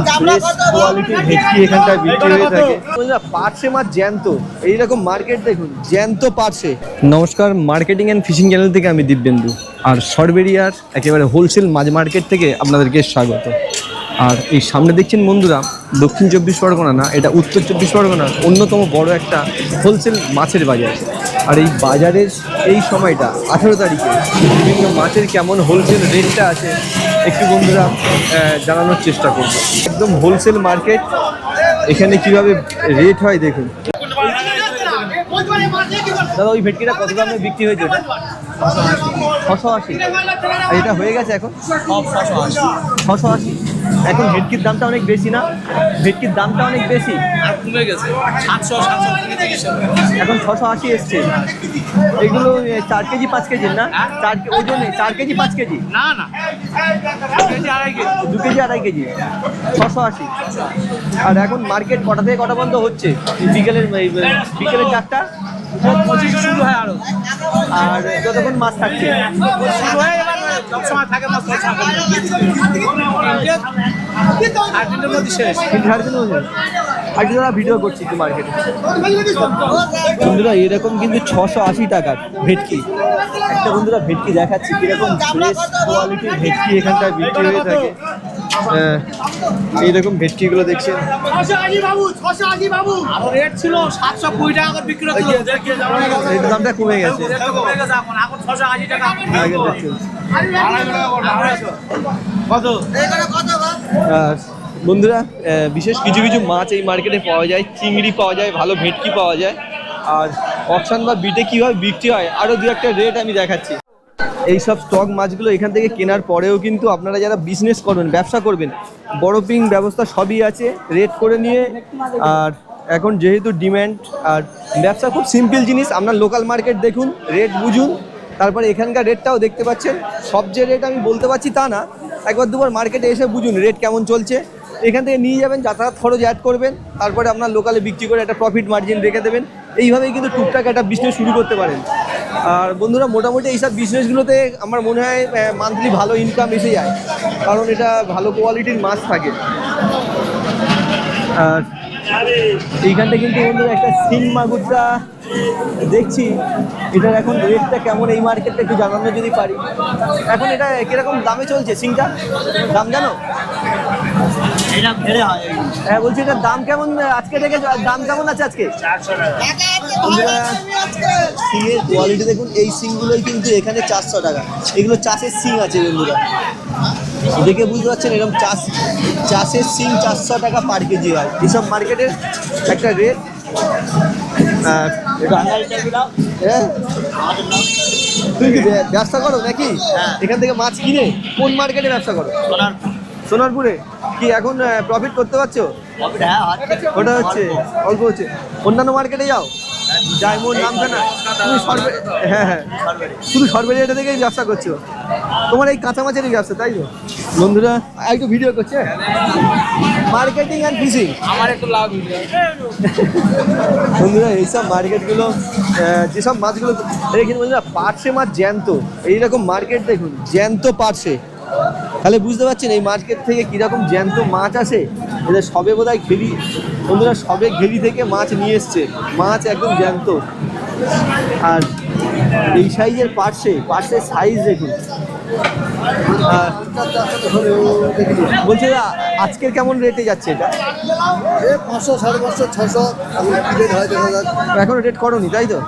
Fresh কোয়ালিটির ভেটকি এখানটায় বিক্রি হয়ে থাকে। পার্শে মাছ জ্যান্ত, এইরকম মার্কেট দেখুন, জ্যান্ত পার্শে। নমস্কার, মার্কেটিং অ্যান্ড ফিশিং চ্যানেল থেকে আমি দিব্যেন্দু, আর সরবেরিয়ার একেবারে হোলসেল মাছ মার্কেট থেকে আপনাদেরকে স্বাগত। আর এই সামনে দেখছেন বন্ধুরা, দক্ষিণ 24 পরগনা না, এটা উত্তর 24 পরগনার অন্যতম বড় একটা হোলসেল মাছের বাজার। আর এই বাজারের এই সময়টা 18 তারিখে বিভিন্ন মাছের কেমন হোলসেল রেটটা আছে একটু বন্ধুরা জানানোর চেষ্টা করব। একদম হোলসেল মার্কেট, এখানে কিভাবে রেট হয় দেখুন। দাদা ওই ভেটকিটা কত দামে বিক্রি হয়েছে? 680। আর এটা হয়ে গেছে এখন 680। এখন ভেটকির দামটা অনেক বেশি না? ভেটকির দামটা অনেক বেশি, কমে গেছে 700 এখন 680 এসছে। এগুলো 4 কেজি 5 কেজি না? 4 ওজনে 4 কেজি 5 কেজি না 2 কেজি 2.5 কেজি 680। আর এখন মার্কেট কটা থেকে কটা বন্ধ হচ্ছে? বিকেলের 4টা 25 শুরু হয় আরো। আর যতক্ষণ মাছ থাকছে শুরু হয়, এবার সব সময় থাকে মাছ 3:30 মধ্যে শেষ। 3:30 মধ্যে আর যারা ভিডিও করছি একটু মার্কেটে বন্ধুরা, এরকম কিন্তু 680 টাকার ভেটকি। একটা বন্ধুরা ভেটকি দেখাচ্ছি কিরকম ফ্রেশ কোয়ালিটির ভেটকি এখানটায় বিক্রি হয়ে থাকে। এইরকম ভেটকিগুলো দেখছেন। আরো রেট ছিল 720 টাকা করে বিক্রি হতো, এর দামটা কমে গেছে। এখন 680 টাকা। আগে দেখছেন কত বন্ধুরা, বিশেষ কিছু কিছু মাছ এই মার্কেটে পাওয়া যায়, চিংড়ি পাওয়া যায়, ভালো ভেটকি পাওয়া যায়। আর অকশন বা বিটে কীভাবে বিক্রি হয় আরও দু একটা রেট আমি দেখাচ্ছি। এই সব স্টক মাছগুলো এখান থেকে কেনার পরেও কিন্তু আপনারা যারা বিজনেস করবেন, ব্যবসা করবেন, বরফিং ব্যবস্থা সবই আছে রেট করে নিয়ে। আর এখন যেহেতু ডিম্যান্ড, আর ব্যবসা খুব সিম্পল জিনিস, আপনার লোকাল মার্কেট দেখুন, রেট বুঝুন, তারপরে এখানকার রেটটাও দেখতে পাচ্ছেন। সব যে রেট আমি বলতে পারছি তা না, একবার দুবার মার্কেটে এসে বুঝুন রেট কেমন চলছে। এখান থেকে নিয়ে যাবেন, যাতায়াত খরচ অ্যাড করবেন, তারপরে আপনার লোকালে বিক্রি করে একটা প্রফিট মার্জিন রেখে দেবেন। এইভাবেই কিন্তু টুকটাক একটা বিজনেস শুরু করতে পারেন। আর বন্ধুরা, মোটামুটি এইসব বিজনেসগুলোতে আমার মনে হয় মান্থলি ভালো ইনকাম এসে যায়, কারণ এটা ভালো কোয়ালিটির মাছ থাকে। আর এইখানটা কিন্তু বন্ধুরা একটা শিং মাগুরটা দেখছি, এটার এখন রেটটা কেমন এই মার্কেটটা একটু জানানো যদি পারি। এখন এটা কিরকম দামে চলছে শিংটা, দাম জানো? হ্যাঁ বলছি, এটার দাম কেমন আজকে থেকে, দাম কেমন আছে আজকে? শিঙের কোয়ালিটি দেখুন, এই শিংগুলোই কিন্তু এখানে 400 টাকা। এগুলো চাষের শিং আছে বন্ধুরা, দেখে বুঝতে পারছেন, এরকম চাষের শিং 400 টাকা পার কেজি হয় এইসব মার্কেটের একটা রেট। তুমি কি ব্যবসা করো নাকি? এখান থেকে মাছ কিনে কোন মার্কেটে ব্যবসা করো? সোনারপুরে। কি এখন প্রফিট করতে পারছো? ওটা হচ্ছে অল্প হচ্ছে। অন্যান্য মার্কেটে যাও? ডায়মন্ড, নামখানা, তুমি হ্যাঁ শুধু সরবেরিয়াটা থেকেই ব্যবসা করছো? তোমার এই কাঁচা মাছেরই ব্যবসা, তাই তো? বন্ধুরা একটু ভিডিও করছে মার্কেটিং অ্যান্ড ফিশিং, আমার একটু লাভ। বন্ধুরা এইসব মার্কেটগুলো, যেসব মাছগুলো এখানে বন্ধুরা পার্শে মাছ জ্যান্ত, এইরকম মার্কেট দেখুন, জ্যান্ত পার্শে। তাহলে বুঝতে পারছেন এই মার্কেট থেকে কীরকম জ্যান্ত মাছ আসে। এদের সবে বোধহয় ঘেরি, বন্ধুরা সবে ঘেরি থেকে মাছ নিয়ে এসছে, মাছ একদম জ্যান্ত। আর এই সাইজের পার্শে সাইজ দেখুন। বলছি আজকের কেমন রেটে যাচ্ছে এটা? 500, 550, 600 রেট হয়। এখনো রেট করোনি তাই তো?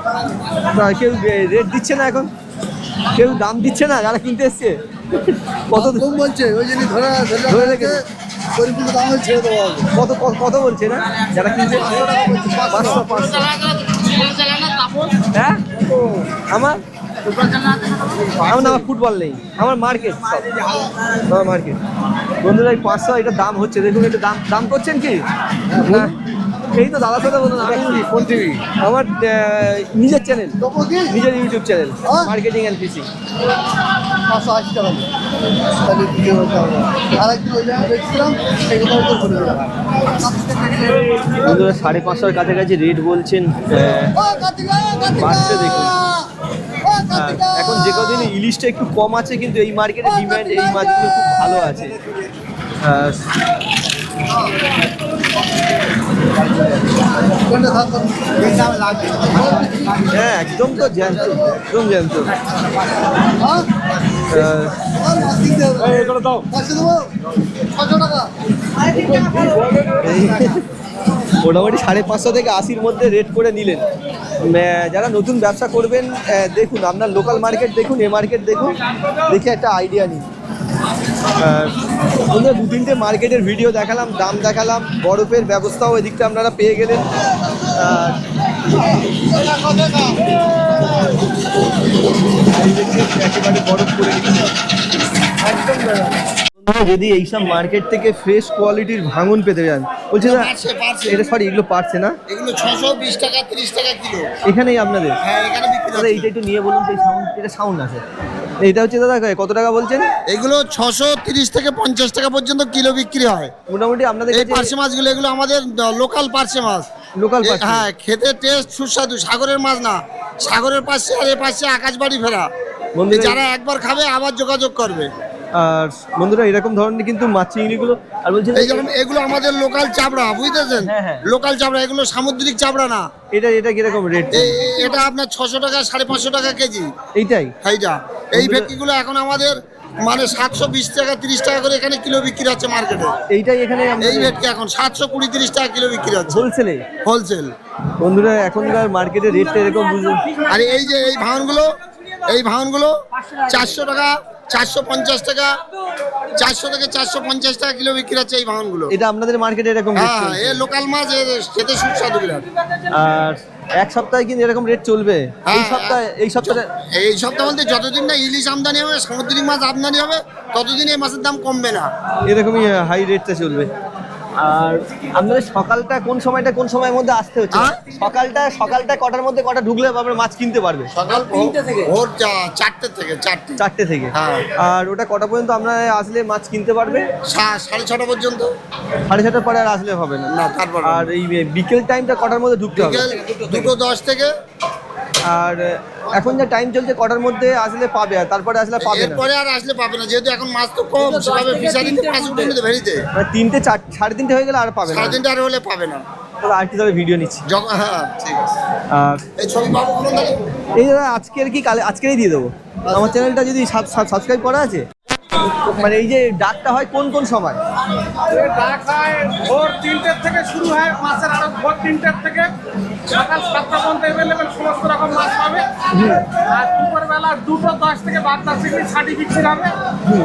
কেউ রেট দিচ্ছে না এখন, কেউ দাম দিচ্ছে না যারা কিনতে এসছে? কত কম বলছে, ওই জন্য ধরে রেখেছে। দাম ছেড়ে দেওয়া হবে। কত বলছে না যারা কিনছে? 500। হ্যাঁ আমার ফুটবল নেই, আমার মার্কেট, আমার মার্কেট। বন্ধুরা এই 500 এটা দাম হচ্ছে, দেখুন এটা দাম করছেন কি না? এই তো দাদার সাথে বলুন। আমি কোন টিভি? আমার নিজের চ্যানেল, নিজের YouTube channel, marketing and fishing. 580 টাকা তাহলে ভিডিও করতে হবে। আরেকদিন ওই জায়গায় দেখছিলাম, সেগুলো বন্ধুরা 550-এর কাছাকাছি রেট বলছেন পার্শে। দেখুন এখন যে কদিন ইলিশটা একটু কম আছে, কিন্তু এই মার্কেটে ডিম্যান্ড এই মাছগুলো খুব ভালো আছে। কোনটা থাক হ্যাঁ একদম তো জ্যান্ত, একদম জ্যান্ত। হ্যাঁ মাছ কিনতে হবে এই করে দাও। 500 দেবো 600 টাকা এই মোটামুটি 550 থেকে 80-র মধ্যে রেট করে নিলেন। যারা নতুন ব্যবসা করবেন দেখুন, আপনার লোকাল মার্কেট দেখুন, এ মার্কেট দেখুন, দেখে একটা আইডিয়া নিন। বন্ধুরা 2-3টে মার্কেটের ভিডিও দেখালাম, দাম দেখালাম, বরফের ব্যবস্থাও এদিকটা আপনারা পেয়ে গেলেন। এই দেখছেন একেবারে বরফ করে রেখেছে একদম। যদি এইসব মার্কেট থেকে ফ্রেশ কোয়ালিটির ভাঙন পেতে যান, বলছি না এটা সরি এগুলো পারছে না, এগুলো 620 টাকা 30 টাকা কিলো। এখানেই আপনাদের? হ্যাঁ এখানে বিক্রি দাদা এইটা একটু নিয়ে বলুন তো, এই সাউন্ড, এটা সাউন্ড আছে। এইটা হচ্ছে দাদা কত টাকা বলছেন? এগুলো 630 থেকে 50 টাকা পর্যন্ত কিলো বিক্রি হয়। মোটামুটি আপনাদের এই কাছে পার্শে মাছগুলো এগুলো আমাদের লোকাল পার্শে মাছ। লোকাল পার্সে? হ্যাঁ খেতে টেস্ট সুস্বাদু, সাগরের মাছ না, সাগরের পাশে আর এ পাশে আকাশবাড়ি ফেরা। বন্ধুরা যারা একবার খাবে আবার যোগাযোগ করবে। আর বন্ধুরা এরকম ধরনের কিন্তু মাছ চিংড়িগুলো, আর বলছেন এই যেমন এগুলো আমাদের লোকাল চাবড়া, বুঝতেছেন? হ্যাঁ, হ্যাঁ। লোকাল চাবড়া, এগুলো সামুদ্রিক চাবড়া না। এটা কিরকম রেট? এটা আপনার 600 টাকা 550 টাকা কেজি। এইটাই এইটা এই ভেটকিগুলো এখন আমাদের মানে 720 টাকা 30 টাকা করে এখানে কিলো বিক্রি হচ্ছে মার্কেটে। এইটাই এখানে এই ভেটকি এখন 720-30 টাকা কিলো বিক্রি হচ্ছে হোলসেলে। হোলসেল। বন্ধুরা এখনকার মার্কেটের রেটটা এরকম বুঝুন। আর এই যে এই ভাঙনগুলো 400 টাকা 450 টাকা 400 থেকে 450 টাকা কিলো বিক্রি হচ্ছে এই ভাঙনগুলো। এটা আপনাদের মার্কেটে এরকম রেট হ্যাঁ চলছে? এ লোকাল মাছ, খেতে সুস্বাদু বিরাট। আর এক সপ্তাহে কিন্তু এরকম রেট চলবে? এই সপ্তাহে এই সপ্তাহ বলতে যতদিন না ইলিশ আমদানি হবে, সামুদ্রিক মাছ আমদানি হবে, ততদিন এই মাছের দাম কমবে না। এরকমই হাই রেটটা চলবে। আর আপনাদের সকালটা কোন সময়ের মধ্যে আসতে হচ্ছে? হ্যাঁ? সকালটা কটার মধ্যে কটা ঢুকলে আপনার মাছ কিনতে পারবে? সকাল 3টে থেকে ভোর 4টে থেকে 4টে থেকে। হ্যাঁ। আর ওটা কটা পর্যন্ত আপনারা আসলে মাছ কিনতে পারবে? 6:30 পর্যন্ত। 6:30 পরে আর আসলে হবে না? না তারপর। আর এই বিকেল টাইমটা কটার মধ্যে ঢুকতে হবে? বিকেল 2:10 থেকে। আর এখন যা টাইম চলছে কটার মধ্যে আসলে পাবে, আর তারপরে আসলে পাবে না? এরপরে আর আসলে পাবে না, যেহেতু এখন মাছ তো কম, সেভাবে ফিশারিতে মাছ উঠে নিতে ভেরিতে। মানে 3টে 3:30 হয়ে গেলে আর পাবে না? 3:30 আর হলে পাবে না। তাহলে আরেকটু তাহলে ভিডিও নিচ্ছি। হ্যাঁ ঠিক আছে। আর এই ছবি পাবো কোন দাঁড়িয়ে? এই দাদা আজকেরই দিয়ে দেবো। আমার চ্যানেলটা যদি সাবস্ক্রাইব করা আছে, মানে এই যে ডাকটা হয় কোন সময়? ডাক হয় ভোর 3টে থেকে শুরু হয়, মাছের আড়ত ভোর 3টে থেকে সকাল 7টা পর্যন্ত অ্যাভেলেবেল সমস্ত রকম মাছ পাবে। আর দুপুরবেলা 2:10 থেকে বাগদা চিংড়ি ছাটি বিক্রি হবে।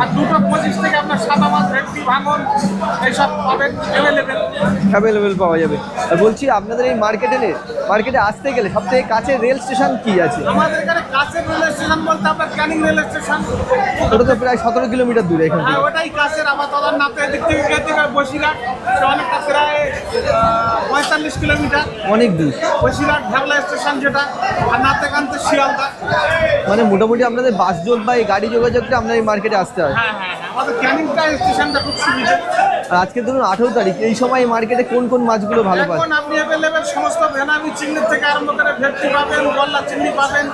আর 2:25 থেকে আপনার সাদা মাছ, ভেটকি, ভাঙন এইসব পাবেন অ্যাভেলেবেল পাওয়া যাবে। আর বলছি আপনাদের এই মার্কেটে আসতে গেলে সবথেকে কাছে রেল স্টেশন কি আছে? আমাদের এখানে কাছের রেল স্টেশন বলতে আপনার ক্যানিং রেল স্টেশন। ওটা তো প্রায় 17 কিলোমিটার দূরে এখান থেকে। ওটাই কাছের। আবার তদার নাতে এদিক থেকে গেতে বসিরহাট, সে অনেকটা প্রায় 45 কিলোমিটার। অনেক দূর। বসিরহাট ঢাবলা স্টেশন যেটা, আর নাতে কানতে শিয়ালদা। মানে মোটামুটি আপনাদের বাস যোগ বা এই গাড়ি যোগাযোগটা আপনার এই মার্কেটে আসতে হয়। হ্যাঁ, আমাদের ক্যানিংটা স্টেশনটা খুব সুবিধা। আর আজকে ধরুন 18 তারিখ, এই সময় মার্কেটে কোন মাছগুলো ভালো পান? এখন আপনি অ্যাভেলেবেল সমস্ত ভেনামি চিংড়ি থেকে আরম্ভ করে ভেটকি পাবেন, গলদা চিংড়ি পাবেন,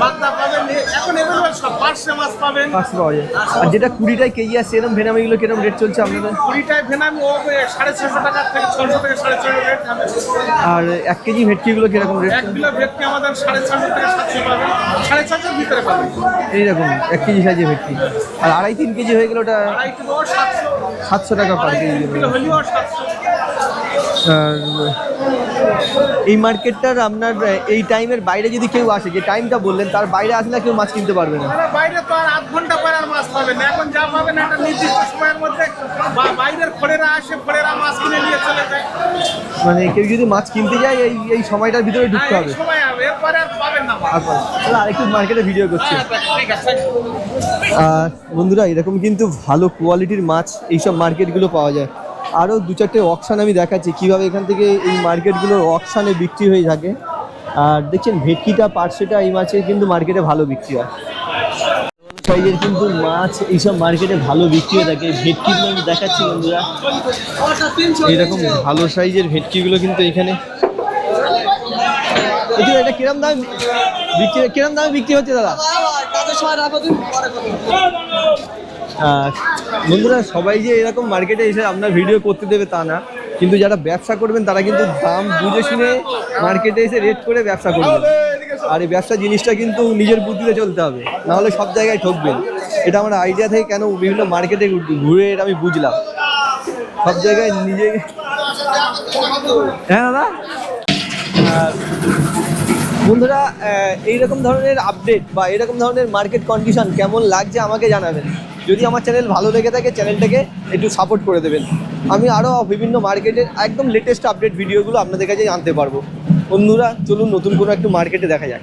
বাগদা পাবেন, এখন অ্যাভেলেবেল সব পার্শে মাছ পাবেন। পার্শে পাওয়া যায়। আর যেটা 20টায় কেজি আছে এরকম ভেনামিগুলো কিরকম রেট চলছে আপনাদের? 20টায় ভেনামি ও 650 টাকা থেকে 600 থেকে 650 রেট হবে। আর 1 কেজি ভেটকিগুলো কিরকম রেট? 1 কিলো ভেটকি আমাদের 650 থেকে 700 পাবেন, 650 এর ভিতরে পাবেন এইরকম 1 কেজি সাইজের ভেটকি। আর 2.5-3 কেজি হয়ে গেলে ওটা 2.5 কিলো 700, 700 টাকা পার কেজি। 2.5 কিলো হলেও 700। আর এই মার্কেটটার আপনার এই টাইমের বাইরে যদি কেউ আসে, যে টাইমটা বললেন তার বাইরে আসলে কেউ মাছ কিনতে পারবে না? মানে বাইরে তো আর আধ ঘন্টা পর আর মাছ পাবেন না। এখন যা পাবেন একটা নির্দিষ্ট সময়ের মধ্যে বাইরের খড়েরা আসে, খড়েরা মাছ কিনে নিয়ে চলে যায়। মানে কেউ যদি মাছ কিনতে যায় এই সময়টার ভিতরে ঢুকতে হবে? এই সময় হবে, এরপরে আর পাবেন না মাছ। তাহলে আরেকটু মার্কেটে ভিডিও করছি। ঠিক আছে। আর বন্ধুরা এরকম কিন্তু ভালো কোয়ালিটির মাছ এইসব মার্কেটগুলো পাওয়া যায়। আরও 2-4টে অকশান আমি দেখাচ্ছি কীভাবে এখান থেকে এই মার্কেটগুলোর অকশানে বিক্রি হয়ে থাকে। আর দেখছেন ভেটকিটা পার্সেটা এই মাছের কিন্তু মার্কেটে ভালো বিক্রি হয়। সাইজের কিন্তু মাছ এইসব মার্কেটে ভালো বিক্রি হয়ে থাকে। ভেটকিগুলো আমি দেখাচ্ছি বন্ধুরা, এরকম ভালো সাইজের ভেটকিগুলো কিন্তু এখানে। এটা কিরম দামে বিক্রি হচ্ছে দাদা? বন্ধুরা সবাই যে এরকম মার্কেটে এসে আপনার ভিডিও করতে দেবে তা না। কিন্তু যারা ব্যবসা করবেন তারা কিন্তু দাম বুঝে শুনে মার্কেটে এসে রেট করে ব্যবসা করবেন। আর এই ব্যবসা জিনিসটা কিন্তু নিজের বুদ্ধিতে চলতে হবে, নাহলে সব জায়গায় ঠকবেন। এটা আমার আইডিয়া থেকে কেন বিভিন্ন মার্কেটে ঘুরে এটা আমি বুঝলাম, সব জায়গায় নিজে। হ্যাঁ দাদা, বন্ধুরা এইরকম ধরনের আপডেট বা এরকম ধরনের মার্কেট কন্ডিশন কেমন লাগছে আমাকে জানাবেন। যদি আমার চ্যানেল ভালো লেগে থাকে চ্যানেলটাকে একটু সাপোর্ট করে দেবেন। আমি আরও বিভিন্ন মার্কেটের একদম লেটেস্ট আপডেট ভিডিওগুলো আপনাদের কাছে আনতে পারবো। বন্ধুরা চলুন নতুন কোনো একটু মার্কেটে দেখা যাক।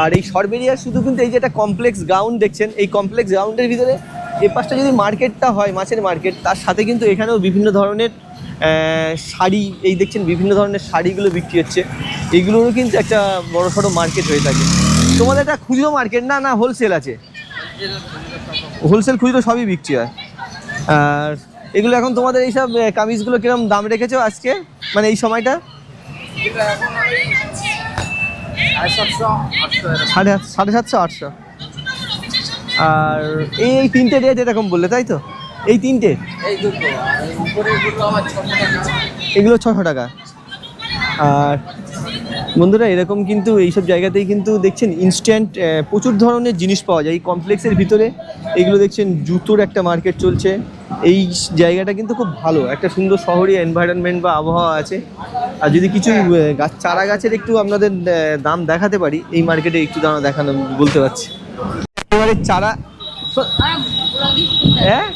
আর এই সরবেরিয়ার শুধু কিন্তু এই যে একটা কমপ্লেক্স গ্রাউন্ড দেখছেন, এই কমপ্লেক্স গ্রাউন্ডের ভিতরে এ পাশটা যদি মার্কেটটা হয় মাছের মার্কেট, তার সাথে কিন্তু এখানেও বিভিন্ন ধরনের শাড়ি, এই দেখছেন বিভিন্ন ধরনের শাড়িগুলো বিক্রি হচ্ছে। এইগুলোরও কিন্তু একটা বড় সড়ো মার্কেট হয়ে থাকে। তোমাদের একটা খুচরো মার্কেট না, না হোলসেল আছে? হোলসেল খুচরো সবই বিক্রি হয়। আর এগুলো এখন তোমাদের এইসব কামিজগুলো কিরকম দাম রেখেছো আজকে, মানে এই সময়টা? 750-800। আর এই তিনটে রেট এরকম বললে তাই তো? এই তিনটে, এগুলো 600 টাকা। আর বন্ধুরা এরকম কিন্তু এইসব জায়গাতেই কিন্তু দেখছেন ইনস্ট্যান্ট প্রচুর ধরনের জিনিস পাওয়া যায় এই কমপ্লেক্সের ভিতরে। এগুলো দেখছেন জুতোর একটা মার্কেট চলছে। এই জায়গাটা কিন্তু খুব ভালো, একটা সুন্দর শহরি এনভায়রনমেন্ট বা আবহাওয়া আছে। আর যদি কিছু চারা গাছের একটু আপনাদের দাম দেখাতে পারি, এই মার্কেটে একটু দাম দেখানো বলতে পারছি। একেবারে চারা, হ্যাঁ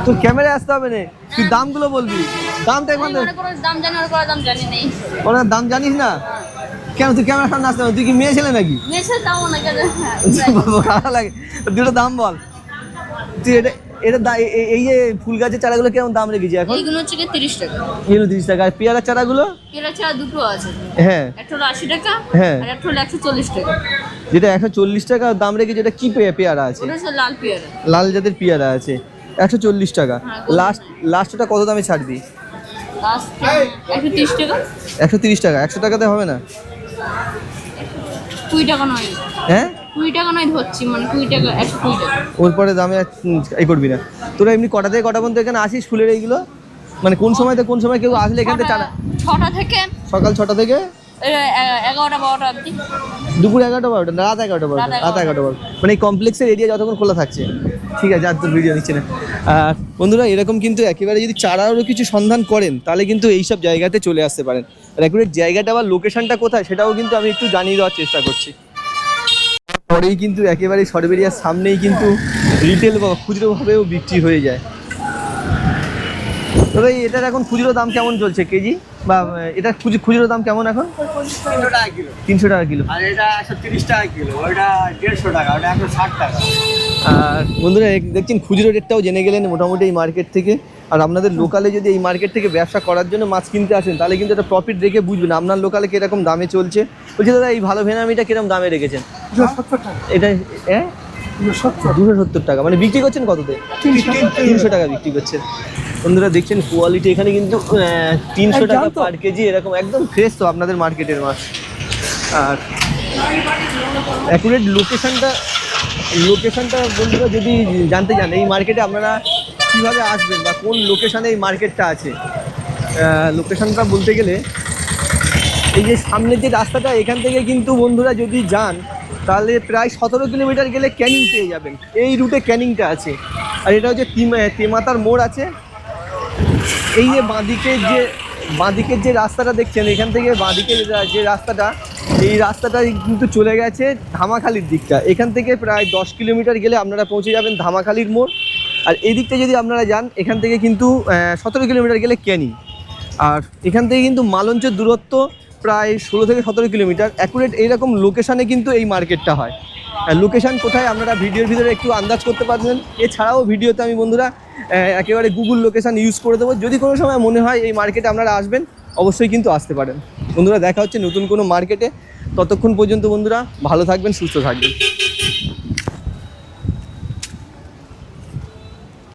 তোর ক্যামেরায় আসতে হবে না, তুই দামগুলো বলবি। দামটা এখন ওরা দাম জানিস না কেন? তুই ক্যামেরার সামনে আসতে হবে, তুই কি মেয়ে ছেলে নাকি? খারাপ লাগে, দুটো দাম বল তুই। এটা এই যে ফুল গাছের চারাগুলো কেমন দাম রেখেছি এখন? এইগুলো হচ্ছে 30 টাকা। এগুলো 30 টাকা। আর পেয়ারার চারাগুলো? পেয়ারা চারা দুটো আছে, হ্যাঁ একটা হলো 80 টাকা, হ্যাঁ, আর একটা হলো 140 টাকা। যেটা 140 টাকা দাম রেখেছি, এটা কি পেয়ারা আছে? ওটা হচ্ছে লাল পেয়ারা, লাল জাতের পেয়ারা আছে 140 টাকা। লাস্টটা কত দামে ছাড়বি? লাস্ট 130 টাকা। 130 টাকা। 100 টাকাতে হবে না? 20 টাকা নয়, হ্যাঁ 20 টাকা নয় ধরছি, মানে 20 টাকা, 120 টাকা। ওর পরে দামে এই করবি না। তোরা এমনি কটা থেকে কটা পর্যন্ত এখানে আসিস ফুলের এইগুলো? মানে কোন সময় থেকে কোন সময় কেউ আসলে এখান থেকে চারা? 6টা থেকে সকাল 6টা থেকে 11টা 12টা অবধি। দুপুর 11টা 12টা, রাত 11টা 12টা? রাত 11টা 12টা, মানে এই কমপ্লেক্সের এরিয়া যতক্ষণ খোলা থাকছে। ঠিক আছে, আর তোর ভিডিও নিচ্ছে না। আর বন্ধুরা এরকম কিন্তু একেবারে যদি চারারও কিছু সন্ধান করেন তাহলে কিন্তু এইসব জায়গাতে চলে আসতে পারেন। আর একেবারে জায়গাটা বা লোকেশনটা কোথায় সেটাও কিন্তু আমি একটু জানিয়ে দেওয়ার চেষ্টা করছি। পরেই কিন্তু একেবারে সরবেরিয়ার সামনেই কিন্তু রিটেল বা খুচরোভাবেও বিক্রি হয়ে যায়। তবে এটার এখন খুচরো দাম কেমন চলছে কেজি, বা এটার খুচরো দাম কেমন এখন? 300 টাকা কিলো। 300 টাকা কিলো। আর এটা 130 টাকা কিলো, ওইটা 150 টাকা, ওটা 160 টাকা। আর বন্ধুরা দেখছেন খুচরো রেটটাও জেনে গেলেন মোটামুটি এই মার্কেট থেকে। আর আপনাদের লোকালে যদি এই মার্কেট থেকে ব্যবসা করার জন্য মাছ কিনতে আসেন তাহলে কিন্তু একটা প্রফিট রেখে বুঝবেন আপনার লোকালে কীরকম দামে চলছে। বলছি দাদা এই ভালো ভেনামিটা কীরকম দামে রেখেছেন? 270 টাকা। এটা 270 টাকা, মানে বিক্রি করছেন কততে? 300 টাকা বিক্রি করছেন। বন্ধুরা দেখছেন কোয়ালিটি এখানে কিন্তু 300 টাকা পার কেজি, এরকম একদম ফ্রেশ তো আপনাদের মার্কেটের মাছ। আর অ্যাকুরেট লোকেশনটা বন্ধুরা যদি জানতে চান এই মার্কেটে আপনারা কীভাবে আসবেন বা কোন লোকেশানে এই মার্কেটটা আছে, লোকেশনটা বলতে গেলে এই যে সামনের যে রাস্তাটা এখান থেকে কিন্তু বন্ধুরা যদি যান তাহলে প্রায় 17 কিলোমিটার গেলে ক্যানিং পেয়ে যাবেন। এই রুটে ক্যানিংটা আছে। আর এটা হচ্ছে তেমাতার মোড় আছে। এই যে বাঁদিকের যে রাস্তাটা দেখছেন এখান থেকে বাঁদিকের যে রাস্তাটা, এই রাস্তাটা কিন্তু চলে গেছে ধামাখালির দিকটা। এখান থেকে প্রায় 10 কিলোমিটার গেলে আপনারা পৌঁছে যাবেন ধামাখালির মোড়। আর এই দিকটা যদি আপনারা যান এখান থেকে কিন্তু 17 কিলোমিটার গেলে ক্যানিং। আর এখান থেকে কিন্তু মালঞ্চের দূরত্ব প্রায় 16 থেকে 17 কিলোমিটার। অ্যাকুরেট এইরকম লোকেশানে কিন্তু এই মার্কেটটা হয়। লোকেশান কোথায় আপনারা ভিডিওর ভিতরে একটু আন্দাজ করতে পারবেন। এছাড়াও ভিডিওতে আমি বন্ধুরা একেবারে গুগল লোকেশান ইউজ করে দেবো। যদি কোনো সময় মনে হয় এই মার্কেটে আপনারা আসবেন অবশ্যই কিন্তু আসতে পারেন। বন্ধুরা দেখা হচ্ছে নতুন কোনো মার্কেটে। ততক্ষণ পর্যন্ত বন্ধুরা ভালো থাকবেন, সুস্থ থাকবেন।